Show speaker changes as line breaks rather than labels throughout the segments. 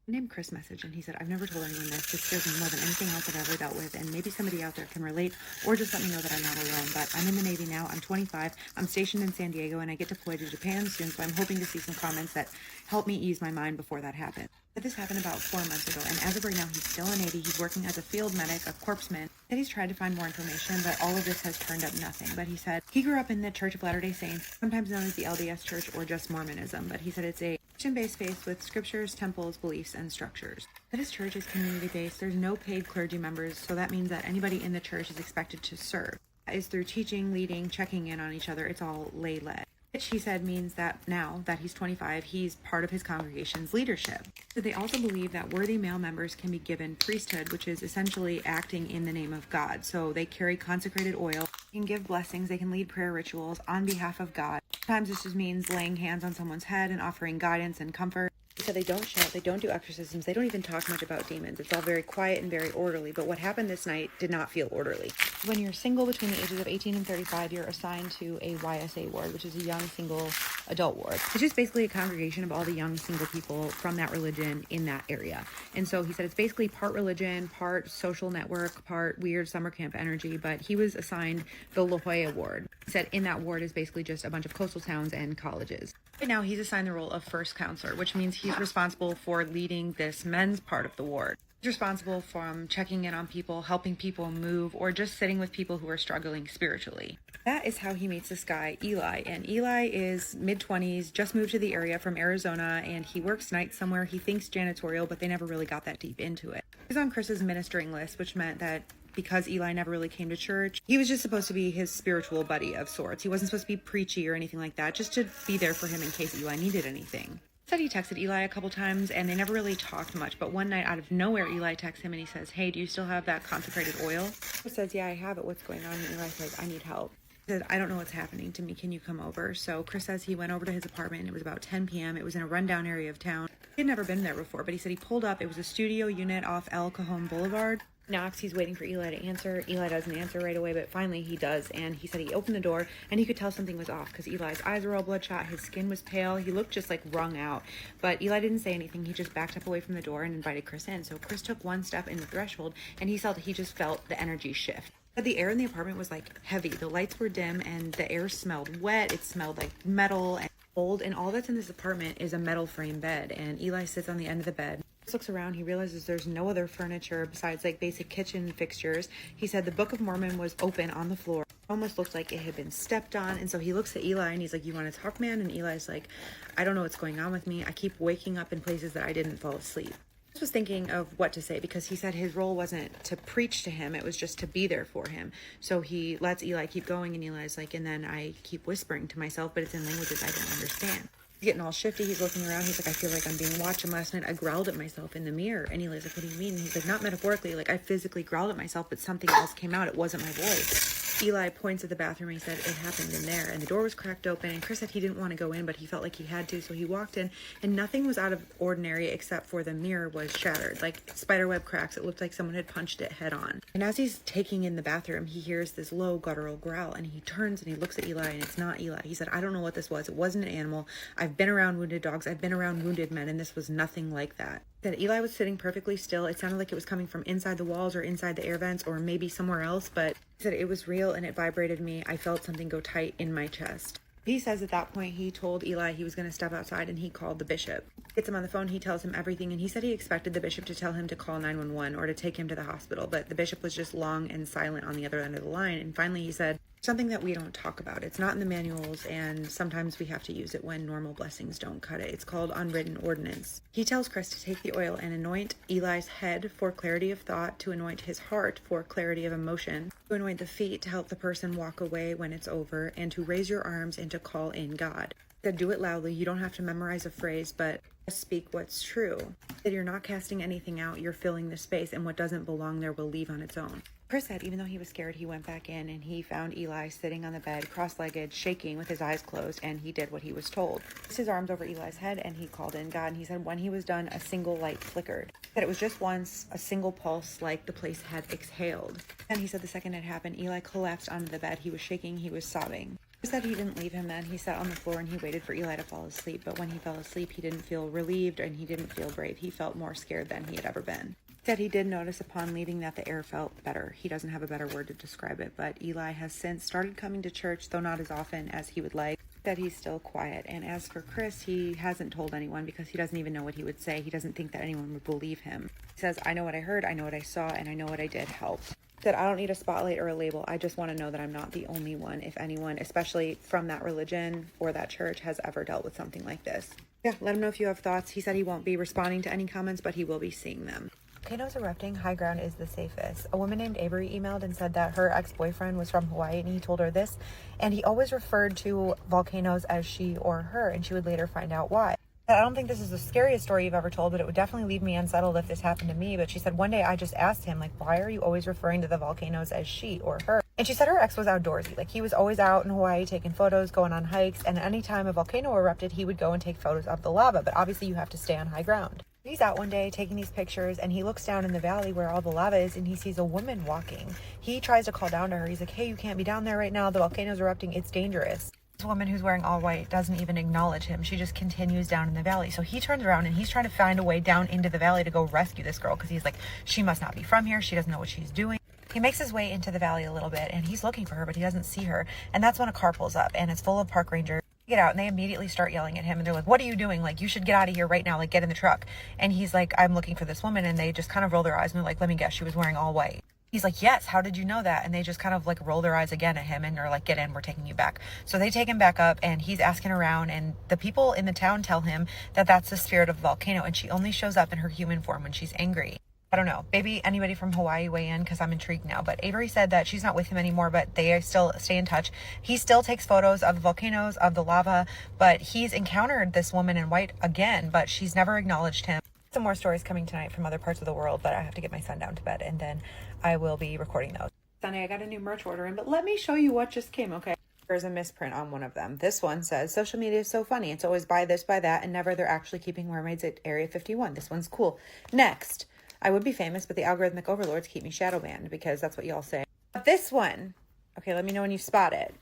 named Chris message and he said, I've never told anyone this. This scares me more than anything else I've ever dealt with. And maybe somebody out there can relate or just let me know that I'm not alone. But I'm in the Navy now. I'm 25. I'm stationed in San Diego and I get deployed to Japan soon. So I'm hoping to see some comments that help me ease my mind before that happens. But this happened about 4 months ago. And as of right now, he's still in Navy. He's working as a field medic, a corpsman. That he's tried to find more information, but all of this has turned up nothing. But he said he grew up in the Church of Latter-day Saints, sometimes known as the LDS Church or just Mormonism. But he said it's a Christian-based faith with scriptures, temples, beliefs, and structures. That his church is community-based. There's no paid clergy members, so that means that anybody in the church is expected to serve. That is through teaching, leading, checking in on each other. It's all lay-led. Which he said means that now that he's 25, he's part of his congregation's leadership. So they also believe that worthy male members can be given priesthood, which is essentially acting in the name of God. So they carry consecrated oil, can give blessings, they can lead prayer rituals on behalf of God. Sometimes this just means laying hands on someone's head and offering guidance and comfort. So they don't shout, they don't do exorcisms, they don't even talk much about demons. It's all very quiet and very orderly, but what happened this night did not feel orderly. When you're single between the ages of 18 and 35, you're assigned to a YSA ward, which is a young single adult ward. It's just basically a congregation of all the young single people from that religion in that area. And so he said it's basically part religion, part social network, part weird summer camp energy, but he was assigned the La Jolla ward. He said in that ward is basically just a bunch of coastal towns and colleges. Right now, he's assigned the role of first counselor, which means he's responsible for leading this men's part of the ward. He's responsible from checking in on people, helping people move, or just sitting with people who are struggling spiritually. That is how he meets this guy, Eli. And Eli is mid-20s, just moved to the area from Arizona, and he works nights somewhere. He thinks janitorial, but they never really got that deep into it. He's on Chris's ministering list, which meant that because Eli never really came to church, he was just supposed to be his spiritual buddy of sorts. He wasn't supposed to be preachy or anything like that, just to be there for him in case Eli needed anything. He said he texted Eli a couple times and they never really talked much, but one night out of nowhere, Eli texts him and he says, hey, do you still have that consecrated oil? He says, yeah, I have it. What's going on? And Eli says, I need help. He said, I don't know what's happening to me. Can you come over? So Chris says he went over to his apartment and it was about 10 p.m. It was in a rundown area of town. He had never been there before, but he said he pulled up. It was a studio unit off El Cajon Boulevard. Knocks, he's waiting for Eli to answer. Eli doesn't answer right away, but finally he does, and he said he opened the door and he could tell something was off because Eli's eyes were all bloodshot, his skin was pale, he looked just like wrung out, but Eli didn't say anything. He just backed up away from the door and invited Chris in. So Chris took one step in the threshold and he just felt the energy shift. But the air in the apartment was like heavy. The lights were dim and the air smelled wet. It smelled like metal and old, and all that's in this apartment is a metal frame bed, and Eli sits on the end of the bed. Looks around, he realizes there's no other furniture besides like basic kitchen fixtures. He said the Book of Mormon was open on the floor. It almost looked like it had been stepped on. And so he looks at Eli and he's like, you want to talk, man? And Eli's like, I don't know what's going on with me. I keep waking up in places that I didn't fall asleep. I was thinking of what to say because he said his role wasn't to preach to him, it was just to be there for him. So he lets Eli keep going and Eli's like, and then I keep whispering to myself, but it's in languages I don't understand. He's getting all shifty. He's looking around. He's like, I feel like I'm being watched. And last night I growled at myself in the mirror. And Eli's like, what do you mean? And he's like, not metaphorically. Like, I physically growled at myself, but something else came out. It wasn't my voice. Eli points at the bathroom and he said, it happened in there. And the door was cracked open. And Chris said he didn't want to go in, but he felt like he had to. So he walked in and nothing was out of ordinary except for the mirror was shattered. Like spiderweb cracks. It looked like someone had punched it head on. And as he's taking in the bathroom, he hears this low guttural growl. And he turns and he looks at Eli and it's not Eli. He said, I don't know what this was. It wasn't an animal. I've been around wounded dogs. I've been around wounded men, and this was nothing like that. That Eli was sitting perfectly still. It sounded like it was coming from inside the walls or inside the air vents or maybe somewhere else, but he said it was real and it vibrated me. I felt something go tight in my chest. He says at that point he told Eli he was going to step outside and he called the bishop. Gets him on the phone, he tells him everything, and he said he expected the bishop to tell him to call 911 or to take him to the hospital, but the bishop was just long and silent on the other end of the line. And finally he said, something that we don't talk about. It's not in the manuals, and sometimes we have to use it when normal blessings don't cut it. It's called unwritten ordinance. He tells Chris to take the oil and anoint Eli's head for clarity of thought, to anoint his heart for clarity of emotion, to anoint the feet to help the person walk away when it's over, and to raise your arms and to call in God. He said, do it loudly. You don't have to memorize a phrase, but just speak what's true. That you're not casting anything out, you're filling the space, and what doesn't belong there will leave on its own. Chris said even though he was scared, he went back in and he found Eli sitting on the bed, cross-legged, shaking with his eyes closed, and he did what he was told. He placed his arms over Eli's head and he called in God, and he said when he was done, a single light flickered. He said it was just once, a single pulse, like the place had exhaled. And he said the second it happened, Eli collapsed onto the bed. He was shaking, he was sobbing. He said he didn't leave him then. He sat on the floor and he waited for Eli to fall asleep. But when he fell asleep, he didn't feel relieved and he didn't feel brave. He felt more scared than he had ever been. He said he did notice upon leaving that the air felt better. He doesn't have a better word to describe it, but Eli has since started coming to church, though not as often as he would like. That he's still quiet. And as for Chris, he hasn't told anyone because he doesn't even know what he would say. He doesn't think that anyone would believe him. He says, I know what I heard, I know what I saw, and I know what I did helped. That I don't need a spotlight or a label. I just want to know that I'm not the only one, if anyone, especially from that religion or that church, has ever dealt with something like this. Yeah, let him know if you have thoughts. He said he won't be responding to any comments, but he will be seeing them. Volcanoes erupting, high ground is the safest. A woman named Avery emailed and said that her ex-boyfriend was from Hawaii and he told her this, and he always referred to volcanoes as she or her, and she would later find out why. I don't think this is the scariest story you've ever told, but it would definitely leave me unsettled if this happened to me. But she said one day I just asked him, like, why are you always referring to the volcanoes as she or her? And she said her ex was outdoorsy. Like, he was always out in Hawaii taking photos, going on hikes, and anytime a volcano erupted, he would go and take photos of the lava. But obviously you have to stay on high ground. He's out one day taking these pictures and he looks down in the valley where all the lava is and he sees a woman walking. He tries to call down to her. He's like, hey, you can't be down there right now. The volcano's erupting. It's dangerous. This woman who's wearing all white doesn't even acknowledge him. She just continues down in the valley. So he turns around and he's trying to find a way down into the valley to go rescue this girl because he's like, she must not be from here. She doesn't know what she's doing. He makes his way into the valley a little bit and he's looking for her, but he doesn't see her. And that's when a car pulls up and it's full of park rangers. Get out and they immediately start yelling at him and they're like, what are you doing? Like, you should get out of here right now. Like, get in the truck. And he's like, I'm looking for this woman. And they just kind of roll their eyes and they're like, let me guess, she was wearing all white. He's like, yes, how did you know that? And they just kind of like roll their eyes again at him and they're like, get in, we're taking you back. So they take him back up and he's asking around and the people in the town tell him that that's the spirit of the volcano and she only shows up in her human form when she's angry. I don't know, maybe anybody from Hawaii weigh in because I'm intrigued now. But Avery said that she's not with him anymore, but they still stay in touch. He still takes photos of the volcanoes, of the lava, but he's encountered this woman in white again, but she's never acknowledged him. Some more stories coming tonight from other parts of the world, but I have to get my son down to bed and then I will be recording those. Sunday, I got a new merch order in, but let me show you what just came, okay? There's a misprint on one of them. This one says, social media is so funny. It's always buy this, buy that, and never they're actually keeping mermaids at Area 51. This one's cool. Next. I would be famous, but the algorithmic overlords keep me shadow banned because that's what y'all say. But this one, okay, let me know when you spot it.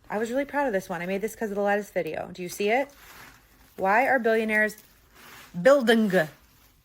I was really proud of this one. I made this because of the lettuce video. Do you see it? Why are billionaires building? I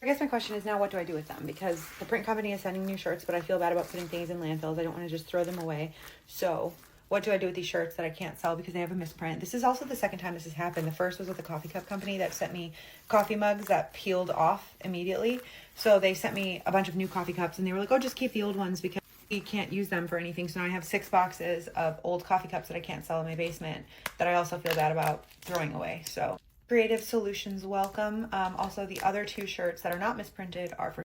guess my question is now, what do I do with them? Because the print company is sending new shirts, but I feel bad about putting things in landfills. I don't want to just throw them away. So what do I do with these shirts that I can't sell because they have a misprint? This is also the second time this has happened. The first was with the coffee cup company that sent me coffee mugs that peeled off immediately. So they sent me a bunch of new coffee cups and they were like, oh, just keep the old ones because we can't use them for anything. So now I have 6 boxes of old coffee cups that I can't sell in my basement that I also feel bad about throwing away. So Creative Solutions, welcome. Also, the other 2 shirts that are not misprinted are for